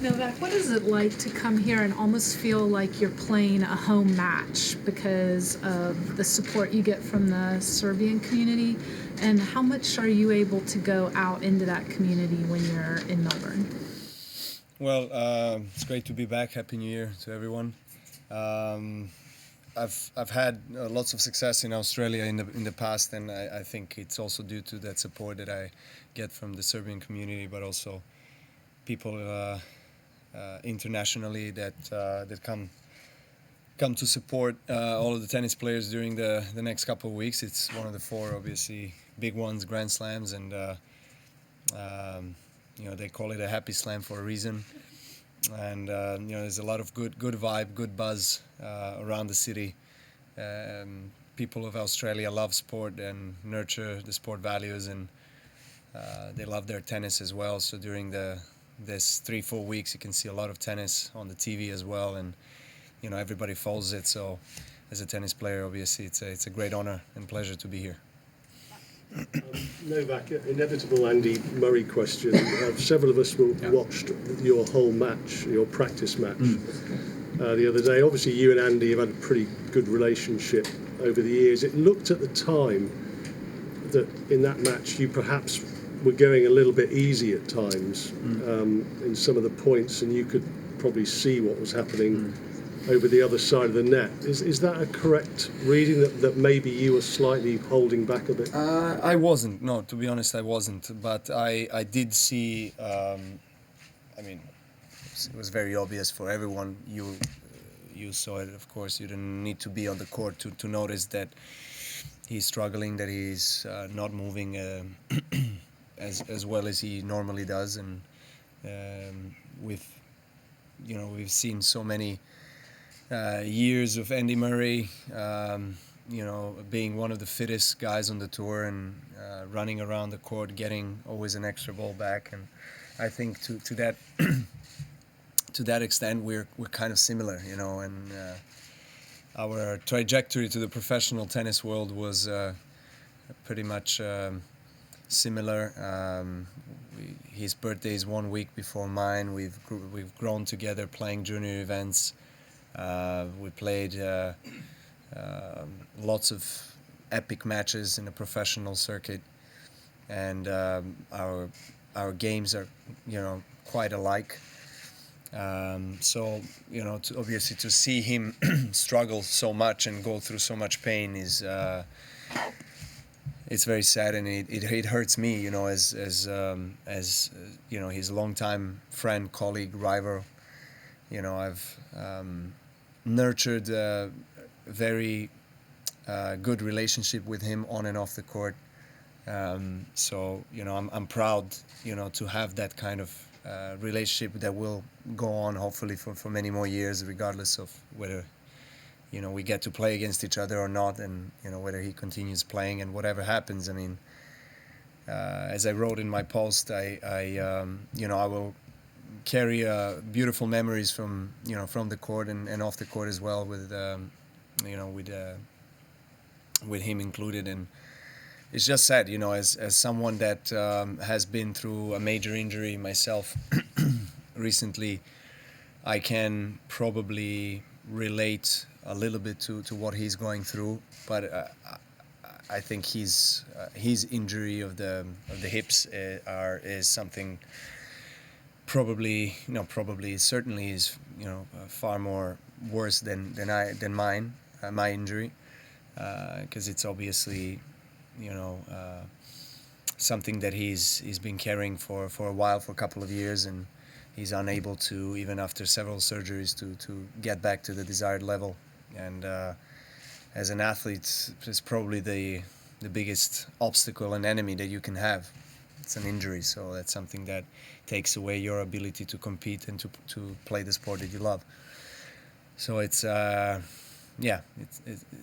Novak, what is it like to come here and almost feel like you're playing a home match because of the support you get from the Serbian community? And how much are you able to go out into that community when you're in Melbourne? Well, it's great to be back. Happy New Year to everyone. I've had lots of success in Australia in the past, and I think it's also due to that support that I get from the Serbian community, but also people internationally that come to support all of the tennis players during the next couple of weeks. It's one of the four, obviously, big ones, Grand Slams, and they call it a happy slam for a reason. And there's a lot of good vibe, good buzz around the city. People of Australia love sport and nurture the sport values, and they love their tennis as well. So during this 3-4 weeks, you can see a lot of tennis on the TV as well, and everybody follows it. So as a tennis player, obviously, it's a great honor and pleasure to be here. Novak, inevitable Andy Murray question. Several of us watched your whole match, your practice match, the other day. Obviously, you and Andy have had a pretty good relationship over the years. It looked at the time that in that match you perhaps were going a little bit easy at times in some of the points, and you could probably see what was happening over the other side of the net. Is that a correct reading, that maybe you were slightly holding back a bit? I wasn't. No, to be honest, I wasn't. But I did see, it was very obvious for everyone. You saw it, of course. You didn't need to be on the court to notice that he's struggling, that he's not moving as well as he normally does. And we've seen so many years of Andy Murray, being one of the fittest guys on the tour and running around the court, getting always an extra ball back. And I think to that to that extent, we're kind of similar, and our trajectory to the professional tennis world was pretty much similar. His birthday is 1 week before mine. We've grown together playing junior events. We played lots of epic matches in the professional circuit, and our games are quite alike. So obviously to see him struggle so much and go through so much pain is it's very sad, and it hurts me, as his longtime friend, colleague, rival. I've nurtured a very good relationship with him on and off the court. So I'm proud to have that kind of relationship that will go on hopefully for many more years, regardless of whether we get to play against each other or not, and whether he continues playing and whatever happens. I mean, as I wrote in my post, I will carry beautiful memories from the court and off the court as well, with with him included. And it's just sad, as someone that has been through a major injury myself recently, I can probably relate a little bit to what he's going through. But I think his injury of the hips is something certainly is far more worse than mine, my injury, because it's obviously something that he's been carrying for a while, for a couple of years, and he's unable to, even after several surgeries, to get back to the desired level. And as an athlete, it's probably the biggest obstacle and enemy that you can have. It's an injury, so that's something that takes away your ability to compete and to play the sport that you love. So it's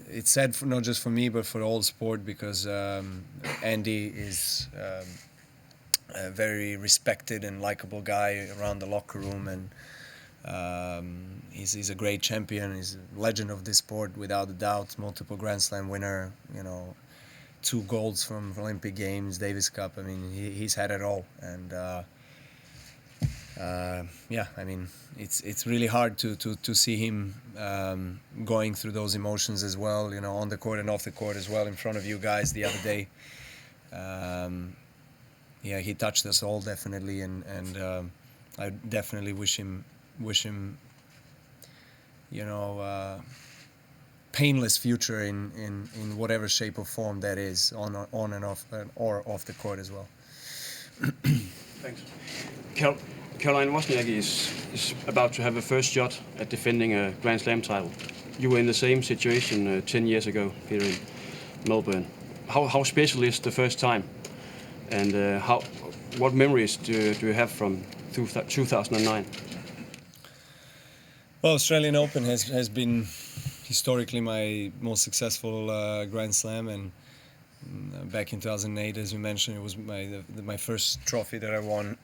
it's sad, not just for me, but for all sport, because Andy is a very respected and likable guy around the locker room, and he's a great champion. He's a legend of this sport, without a doubt. Multiple Grand Slam winner, 2 golds from Olympic Games, Davis Cup. I mean, he's had it all, and yeah, I mean, it's really hard to see him going through those emotions as well, you know, on the court and off the court as well, in front of you guys the other day. Yeah, he touched us all definitely, and I definitely wish him, you know, painless future in whatever shape or form that is, on and off, or off the court as well. Thanks. Caroline Wozniacki is about to have a first shot at defending a Grand Slam title. You were in the same situation 10 years ago here in Melbourne. How special is the first time? And what memories do you have from 2009? Well, Australian Open has been historically my most successful Grand Slam, and back in 2008, as you mentioned, it was my first trophy that I won,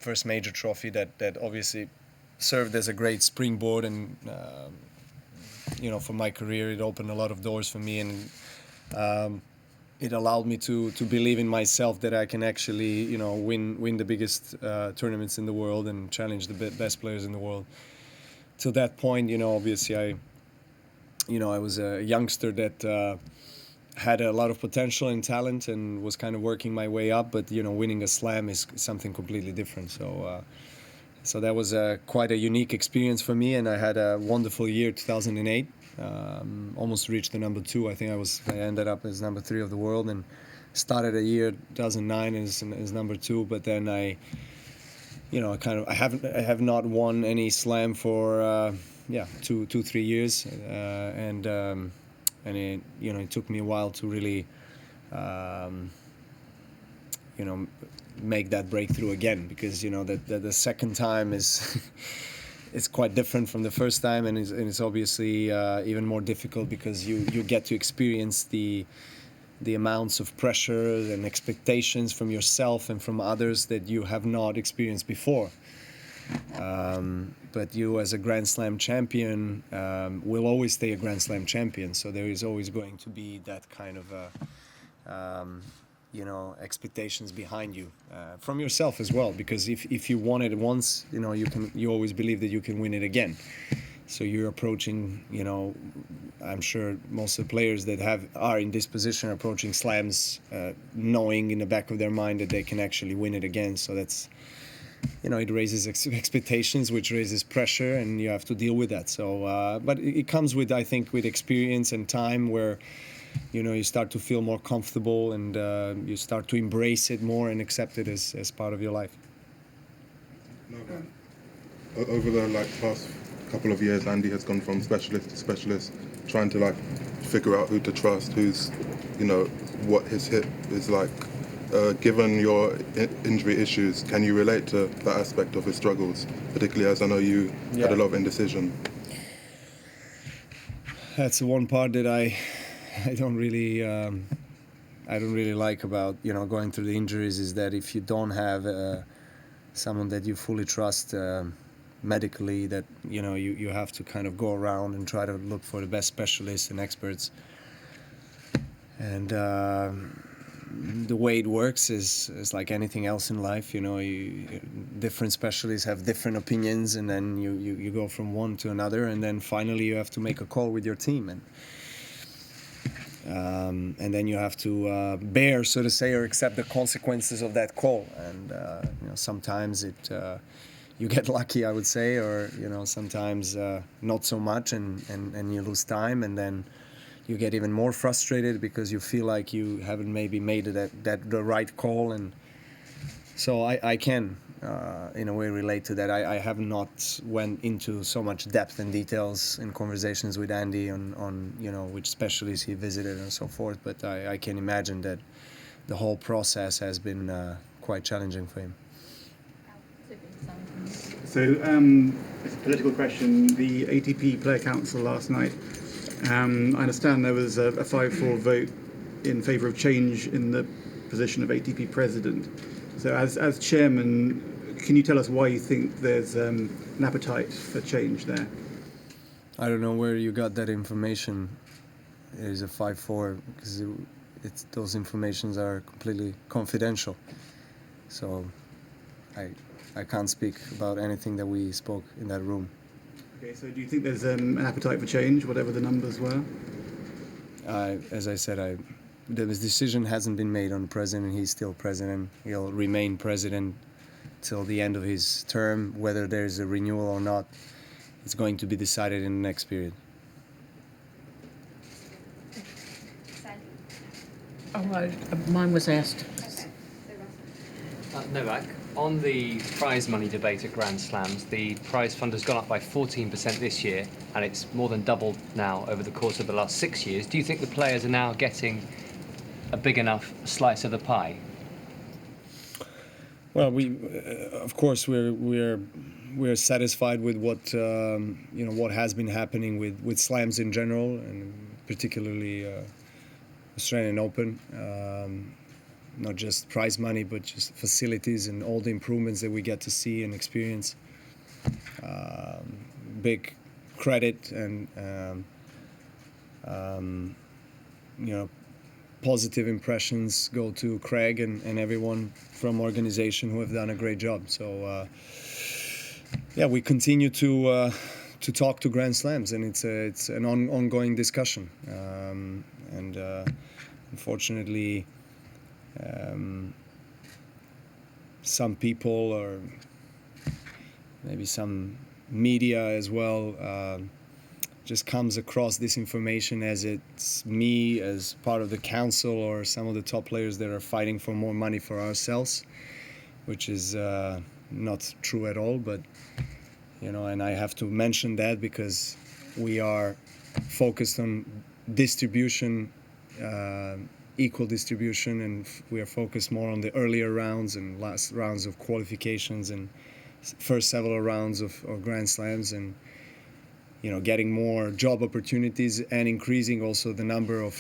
first major trophy that obviously served as a great springboard, and you know, for my career, it opened a lot of doors for me, and it allowed me to believe in myself that I can actually, you know, win the biggest tournaments in the world and challenge the best players in the world. To that point, you know, obviously I was a youngster that had a lot of potential and talent and was kind of working my way up, but you know, winning a slam is something completely different. So that was quite a unique experience for me, and I had a wonderful year, 2008. Almost reached the number 2. I think I ended up as number 3 of the world, and started a year 2009 as number 2. But then I have not won any slam for 3 years, and it took me a while to really make that breakthrough again, because you know that the second time is it's quite different from the first time, and it's obviously even more difficult because you get to experience the amounts of pressure and expectations from yourself and from others that you have not experienced before. But you, as a Grand Slam champion, will always stay a Grand Slam champion. So there is always going to be that kind of expectations behind you from yourself as well. Because if you won it once, you know, you always believe that you can win it again. So you're approaching, you know, I'm sure most of the players that are in this position are approaching slams, knowing in the back of their mind that they can actually win it again. So that's, you know, it raises expectations, which raises pressure, and you have to deal with that. So, but it comes with, I think, with experience and time, where, you know, you start to feel more comfortable, and you start to embrace it more and accept it as part of your life. Over the past couple of years, Andy has gone from specialist to specialist, trying to figure out who to trust, who's, you know, what his hip is like. Given your injury issues, can you relate to that aspect of his struggles, particularly as I know you had a lot of indecision? That's the one part that I don't really like about, you know, going through the injuries, is that if you don't have someone that you fully trust medically, that, you know, you have to kind of go around and try to look for the best specialists and experts. And the way it works is like anything else in life, you know, different specialists have different opinions, and then you go from one to another, and then finally you have to make a call with your team, and then you have to bear, so to say, or accept the consequences of that call. And you know, sometimes you get lucky, I would say, or, you know, sometimes not so much, and you lose time, and then you get even more frustrated because you feel like you haven't maybe made the right call. And so I can, in a way, relate to that. I have not went into so much depth and details in conversations with Andy on you know, which specialists he visited and so forth, but I can imagine that the whole process has been quite challenging for him. So, it's a political question. The ATP Player Council last night, I understand there was a 5-4 vote in favour of change in the position of ATP president. So as chairman, can you tell us why you think there's an appetite for change there? I don't know where you got that information. It is a 5-4, because those informations are completely confidential. So I can't speak about anything that we spoke in that room. Okay, so do you think there's an appetite for change, whatever the numbers were? As I said, the decision hasn't been made on the president. He's still president. He'll remain president till the end of his term. Whether there's a renewal or not, it's going to be decided in the next period. Mine was asked. Novak, on the prize money debate at Grand Slams, the prize fund has gone up by 14% this year, and it's more than doubled now over the course of the last 6 years. Do you think the players are now getting a big enough slice of the pie? Well, of course, we're satisfied with what has been happening with slams in general, and particularly Australian Open. Not just prize money, but just facilities and all the improvements that we get to see and experience. Big credit and positive impressions go to Craig and everyone from organization who have done a great job. So we continue to talk to Grand Slams, and it's an ongoing discussion. And unfortunately, some people, or maybe some media as well, just comes across this information as it's me as part of the council or some of the top players that are fighting for more money for ourselves, which is not true at all. But and I have to mention that because we are focused on distribution, equal distribution, and we are focused more on the earlier rounds and last rounds of qualifications and first several rounds of Grand Slams, and getting more job opportunities and increasing also the number of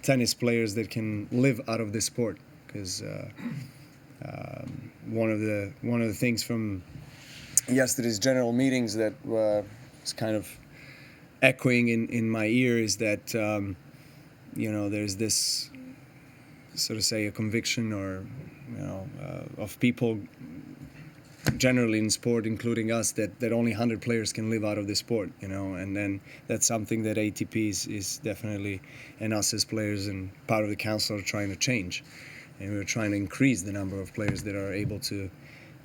tennis players that can live out of this sport. Because one of the things from yesterday's general meetings that was kind of echoing in my ear is that there's this sort of say a conviction or of people generally in sport, including us, that only 100 players can live out of the sport, and then that's something that ATP is definitely, and us as players and part of the council are trying to change, and we're trying to increase the number of players that are able to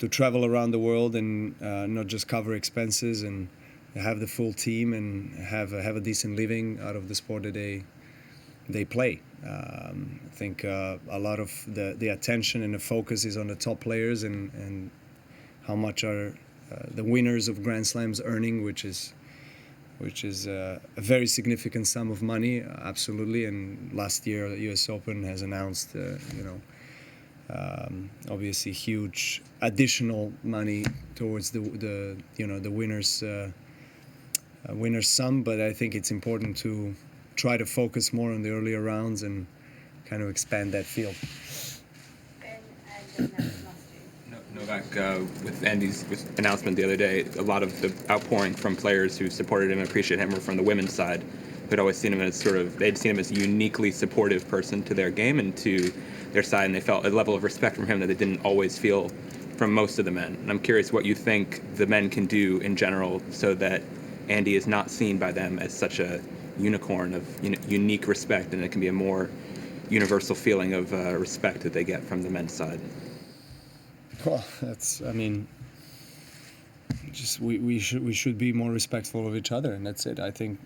travel around the world and not just cover expenses and have the full team and have a decent living out of the sport that they play. I think a lot of the attention and the focus is on the top players and how much are the winners of Grand Slams earning, which is a very significant sum of money, absolutely. And last year, the U.S. Open has announced, obviously huge additional money towards the winner's sum. But I think it's important to try to focus more on the earlier rounds and kind of expand that field. Novak, with Andy's announcement the other day, a lot of the outpouring from players who supported him and appreciated him were from the women's side, who'd always seen him as they'd seen him as a uniquely supportive person to their game and to their side, and they felt a level of respect from him that they didn't always feel from most of the men. And I'm curious what you think the men can do in general so that Andy is not seen by them as such a unicorn of unique respect, and it can be a more universal feeling of respect that they get from the men's side. Well, we should be more respectful of each other, and that's it. I think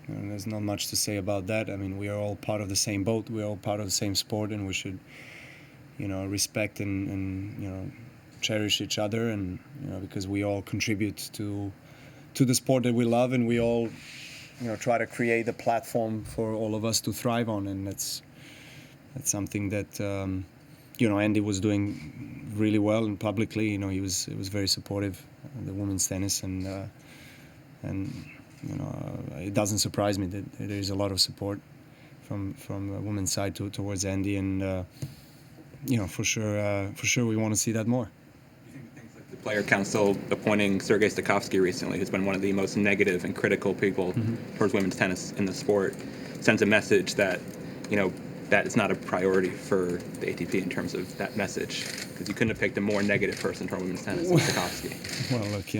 there's not much to say about that. I mean, we are all part of the same boat. We're all part of the same sport, and we should, respect and cherish each other, and because we all contribute to the sport that we love, and we all try to create a platform for all of us to thrive on, and that's something that Andy was doing really well, and publicly, he was very supportive of the women's tennis, and it doesn't surprise me that there is a lot of support from the women's side towards Andy, and for sure we want to see that more. The player council appointing Sergei Stakhovsky recently, who's been one of the most negative and critical people towards women's tennis in the sport, sends a message that, that is not a priority for the ATP in terms of that message? Because you couldn't have picked a more negative person for women's tennis than Djokovic. Well, look,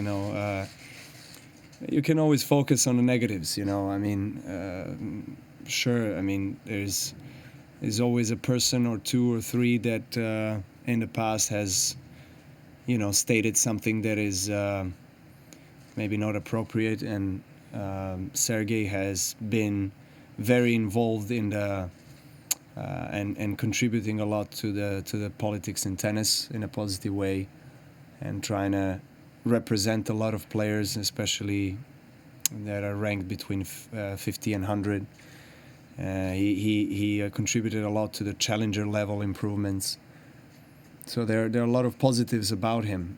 you can always focus on the negatives. I mean, sure. I mean, there's always a person or two or three that in the past has, stated something that is maybe not appropriate, and Sergey has been very involved in the and contributing a lot to the politics in tennis in a positive way, and trying to represent a lot of players, especially that are ranked between 50 and 100. He contributed a lot to the challenger level improvements. So there are a lot of positives about him.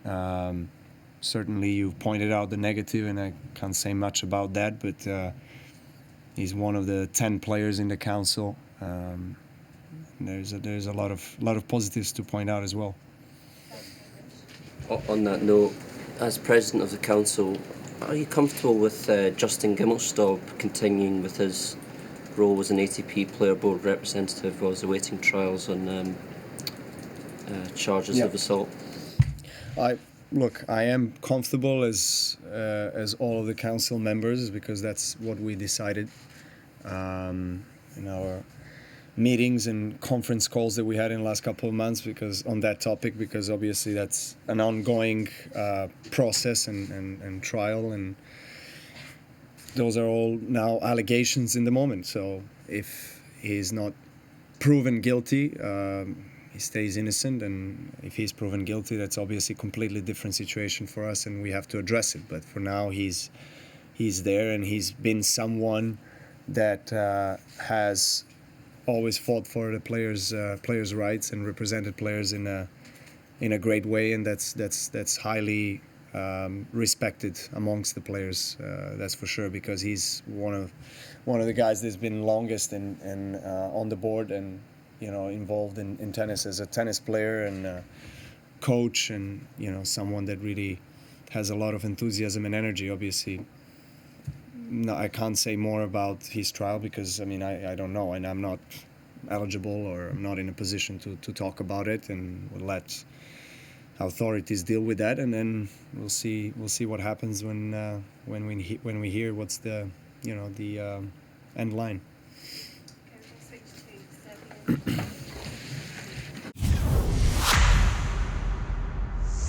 Certainly, you pointed out the negative, and I can't say much about that. But he's one of the 10 players in the council. There's a lot of positives to point out as well. On that note, as president of the council, are you comfortable with Justin Gimelstob continuing with his role as an ATP player board representative while he's awaiting trials on charges of assault? I am comfortable as all of the council members, because that's what we decided in our meetings and conference calls that we had in the last couple of months, because on that topic, because obviously that's an ongoing process and trial, and those are all now allegations in the moment. So if he's not proven guilty, he stays innocent, and if he's proven guilty, that's obviously a completely different situation for us, and we have to address it. But for now, he's there, and he's been someone that has always fought for the players' rights and represented players in a great way, and that's highly respected amongst the players. That's for sure, because he's one of the guys that's been longest and on the board, and involved in tennis as a tennis player and coach, and someone that really has a lot of enthusiasm and energy. Obviously, no, I can't say more about his trial, because I don't know, and I'm not eligible, or I'm not in a position to talk about it, and we'll let authorities deal with that, and then we'll see what happens when we hear what's the end line.